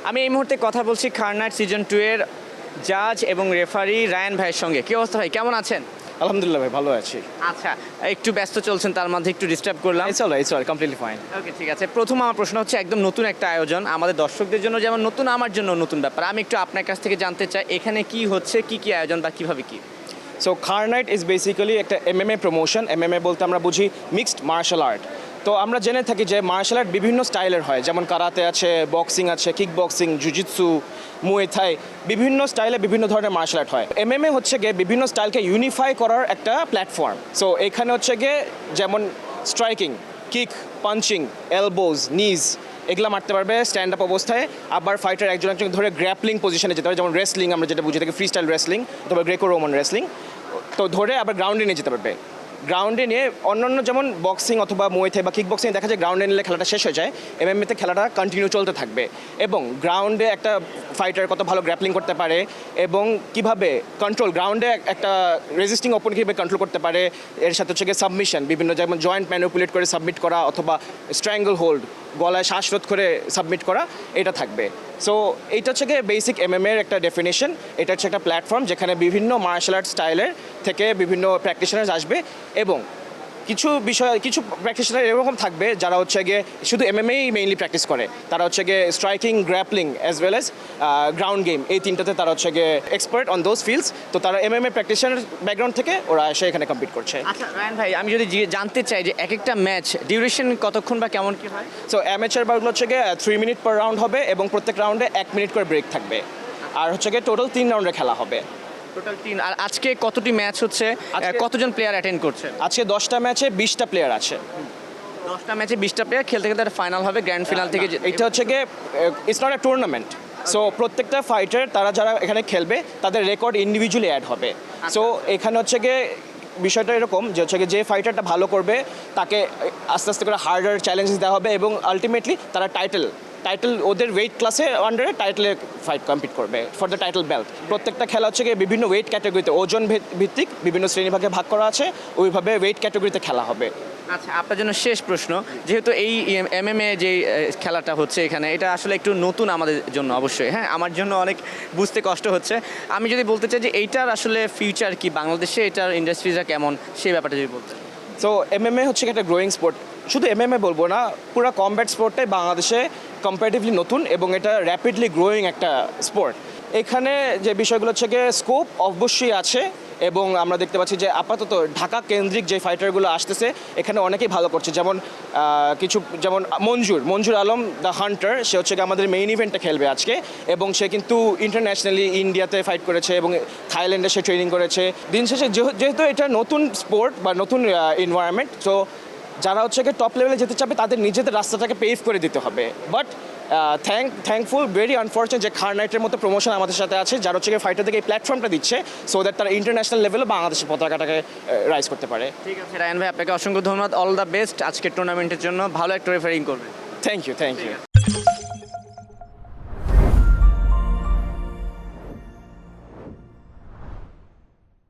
আমি এই মুহূর্তে কথা বলছি খারনাইট সিজন 2 এর জাজ এবং রেফারি রায়ান ভাইয়ের সঙ্গে। কি অবস্থা ভাই, কেমন আছেন? আলহামদুলিল্লাহ ভাই, ভালো আছি। আচ্ছা, একটু ব্যস্ত চলছেন, তার মধ্যে একটু ডিস্টার্ব করলাম। It's all completely fine. Okay, ঠিক আছে। প্রথম আমার প্রশ্ন হচ্ছে, একদম নতুন একটা আয়োজন, আমাদের দর্শকদের জন্য যেমন নতুন, আমার জন্য নতুন ব্যাপার। আমি একটু আপনার কাছ থেকে জানতে চাই এখানে কি হচ্ছে, কি আয়োজন বা কিভাবে কি। সো খারনাইট ইজ বেসিক্যালি একটা এমএমএ প্রমোশন। এমএমএ বলতে আমরা বুঝি মিক্সড মার্শাল আর্ট। তো আমরা জেনে থাকি যে মার্শাল আর্ট বিভিন্ন স্টাইলের হয়, যেমন কারাতে আছে, বক্সিং আছে, কিক বক্সিং, জুজিৎসু, মুয়ে থাই, বিভিন্ন স্টাইলে বিভিন্ন ধরনের মার্শাল আর্ট হয়। এমএমএ হচ্ছে গিয়ে বিভিন্ন স্টাইলকে ইউনিফাই করার একটা প্ল্যাটফর্ম। সো এখানে হচ্ছে গিয়ে যেমন স্ট্রাইকিং, কিক, পাঞ্চিং, এলবোজ, নিজ এগুলো মারতে পারবে স্ট্যান্ড আপ অবস্থায়। আবার ফাইটার একজন ধরে গ্র্যাপলিং পজিশনে যেতে পারে, যেমন রেসলিং আমরা যেটা বুঝে থাকি, ফ্রি স্টাইল রেসলিং অথবা গ্রেকো রোমান রেসলিং। তো ধরে আবার গ্রাউন্ডে নিয়ে যেতে পারবে। গ্রাউন্ডে নিয়ে অন্যান্য যেমন বক্সিং অথবা মুয়ে থাই বা কিক বক্সিং দেখা যায় গ্রাউন্ডে নিলে খেলাটা শেষ হয়ে যায়, এমএমএতে খেলাটা কন্টিনিউ চলতে থাকবে। এবং গ্রাউন্ডে একটা ফাইটার কত ভালো গ্র্যাপলিং করতে পারে এবং কিভাবে কন্ট্রোল, গ্রাউন্ডে একটা রেজিস্টিং ওপেন কীভাবে কন্ট্রোল করতে পারে, এর সাথে হচ্ছে গিয়ে সাবমিশন, বিভিন্ন যেমন জয়েন্ট ম্যানিপুলেট করে সাবমিট করা অথবা স্ট্র্যাঙ্গল হোল্ড, গলায় শ্বাসরোধ করে সাবমিট করা, এটা থাকবে। সো এইটা হচ্ছে গিয়ে বেসিক এমএমএর একটা ডেফিনেশন। এটা হচ্ছে একটা প্ল্যাটফর্ম যেখানে বিভিন্ন মার্শাল আর্ট স্টাইলের থেকে বিভিন্ন প্র্যাকটিশনার্স আসবে এবং কিছু প্র্যাকটিশনার এরকম থাকবে যারা হচ্ছে গিয়ে শুধু এমএমএই মেইনলি প্র্যাকটিস করে। তারা হচ্ছে গিয়ে striking, grappling as well as ground game, এই তিনটাতে তারা হচ্ছে গিয়ে এক্সপার্ট অন দোজ ফিল্ডস। তো তারা এমএমএ প্র্যাকটিশনার ব্যাকগ্রাউন্ড থেকে ওরা এসে এখানে কম্পিট করছে। আচ্ছা রায়ান ভাই, আমি যদি জানতে চাই যে এক একটা ম্যাচ ডিউরেশন কতক্ষণ বা কেমন কি হয়? সো অ্যামেচার বারগুলো হচ্ছে গিয়ে 3 মিনিট পার রাউন্ড হবে এবং প্রত্যেক রাউন্ডে 1 মিনিট করে ব্রেক থাকবে। আর হচ্ছে গিয়ে টোটাল 3 রাউন্ডে খেলা হবে। টোটাল 3। আর আজকে কতটি ম্যাচ হচ্ছে, কতজন প্লেয়ার অ্যাটেন্ড করছেন? আজকে 10টা ম্যাচে 20টা প্লেয়ার আছে। 10টা ম্যাচে 20টা প্লেয়ার খেলতে খেলতে একটা ফাইনাল হবে, গ্র্যান্ড ফিনাল থেকে। এটা হচ্ছে গিয়ে it's not a tournament. So প্রত্যেকটা ফাইটার তারা যারা এখানে খেলবে তাদের রেকর্ড ইন্ডিভিজুয়ালি অ্যাড হবে। সো এখানে হচ্ছে গিয়ে বিষয়টা এরকম যে হচ্ছে গিয়ে যে ফাইটারটা ভালো করবে তাকে আস্তে আস্তে করে হার্ডার চ্যালেঞ্জেস দেওয়া হবে এবং আলটিমেটলি তারা টাইটেল ওদের ওয়েট ক্লাসে আন্ডারে টাইটেলের ফাইট কম্পিট করবে ফর দ্য টাইটেল বেল্ট। প্রত্যেকটা খেলা হচ্ছে গিয়ে বিভিন্ন ওয়েট ক্যাটাগরিতে, ওজন ভিত্তিক বিভিন্ন শ্রেণীভাগে ভাগ করা আছে, ওইভাবে ওয়েট ক্যাটাগরিতে খেলা হবে। আচ্ছা, আপনার জন্য শেষ প্রশ্ন, যেহেতু এই এমএমএ যে খেলাটা হচ্ছে এখানে, এটা আসলে একটু নতুন আমাদের জন্য অবশ্যই, হ্যাঁ আমার জন্য অনেক বুঝতে কষ্ট হচ্ছে। আমি যদি বলতে চাই যে এইটার আসলে ফিউচার কি, বাংলাদেশে এটার ইন্ডাস্ট্রিটা কেমন, সেই ব্যাপারটা যদি বলতে। সো এমএমএ হচ্ছে একটা গ্রোয়িং স্পোর্ট। শুধু এমএমএ বলবো না, পুরো কমব্যাট স্পোর্টটাই বাংলাদেশে কম্পারেটিভলি নতুন এবং এটা র্যাপিডলি গ্রোয়িং একটা স্পোর্ট। এখানে যে বিষয়গুলো হচ্ছে গিয়ে স্কোপ অবশ্যই আছে এবং আমরা দেখতে পাচ্ছি যে আপাতত ঢাকা কেন্দ্রিক যে ফাইটারগুলো আসতেছে এখানে অনেকেই ভালো করছে। যেমন মঞ্জুর আলম দ্য হান্টার, সে হচ্ছে আমাদের মেইন ইভেন্টটা খেলবে আজকে এবং সে কিন্তু ইন্টারন্যাশনালি ইন্ডিয়াতে ফাইট করেছে এবং থাইল্যান্ডে সে ট্রেনিং করেছে। দিন শেষে যেহেতু এটা নতুন স্পোর্ট বা নতুন এনভায়রনমেন্ট, সো যারা হচ্ছে গিয়ে টপ লেভেলে যেতে চাবে তাদের নিজেদের রাস্তাটাকে পেভ করে দিতে হবে। বাট থ্যাঙ্কফুল, ভেরি আনফর্চুনেট যে খারনাইটের মতো প্রমোশন আমাদের সাথে আছে, যারা হচ্ছে গিয়ে ফাইটারদেরকে এই প্ল্যাটফর্মটা দিচ্ছে সো দ্যাট তারা ইন্টারন্যাশনাল লেভেলে বাংলাদেশের পতাকাটাকে রাইজ করতে পারে। ঠিক আছে রায়ান ভাই, আপনাকে অসংখ্য ধন্যবাদ, অল দ্য বেস্ট আজকের টুর্নামেন্টের জন্য। ভালো একটা রেফারিং করবেন। Thank you.